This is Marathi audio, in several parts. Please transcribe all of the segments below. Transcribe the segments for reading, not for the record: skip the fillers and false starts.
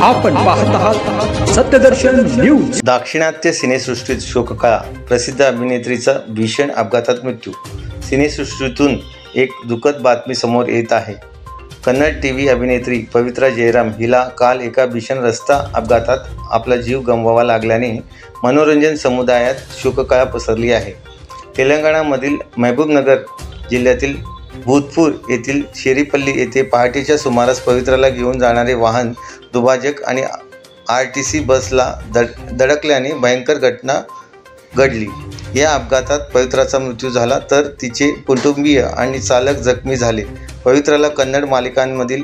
आपण पाहत आहात सत्यदर्शन न्यूज। दाक्षिणात्य सिनेसृष्टीत शोककळा, प्रसिद्ध अभिनेत्रीचा भीषण अपघातात मृत्यू। सिनेसृष्टीतून एक दुःखद बातमी समोर येत आहे। कन्नड टीव्ही अभिनेत्री पवित्रा जयराम हिला काल एका भीषण रस्ता अपघातात आपला जीव गमवावा लागल्याने मनोरंजन समुदायात शोककळा पसरली आहे। तेलंगणामधील महबूबनगर जिल्ह्यातील भूतपूर येथील शेरीपल्ली येथे पहाटेच्या सुमारास पवित्राला घेऊन जाणारे वाहन दुभाजक आणि आरटीसी बसला धडकल्याने भयंकर घटना घडली। या अपघातात पवित्राचा मृत्यू झाला तर तिचे कुटुंबीय आणि चालक जखमी झाले। पवित्राला कन्नड मालिकांमधील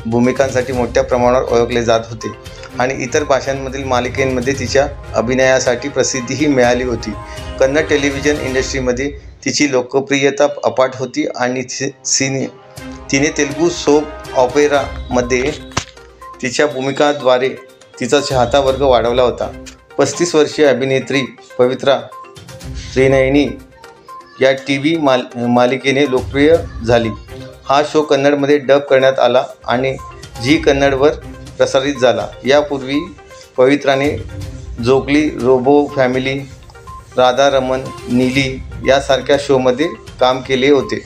भूमिकांसाठी मोठ्या प्रमाणावर ओळखले जात होते आणि इतर भाषांमधील मालिकांमध्ये तिच्या अभिनयासाठी प्रसिद्धीही मिळाली होती। कन्नड टेलिव्हिजन इंडस्ट्रीमध्ये तिची लोकप्रियता अफाट होती आणि तिने तेलुगू सोप ऑपेरामध्ये तिच्या भूमिकांद्वारे तिचा चाहता वर्ग वाढवला होता। 35 वर्षीय अभिनेत्री पवित्रा त्रिनयनी या टीव्ही मालिकेने लोकप्रिय झाली। हा शो कन्नडमध्ये डब करण्यात आला आणि झी कन्नडवर प्रसारित झाला। यापूर्वी पवित्राने जोगली, रोबो फॅमिली, राधा रमन, नीली यासारख्या शोमध्ये काम केले होते।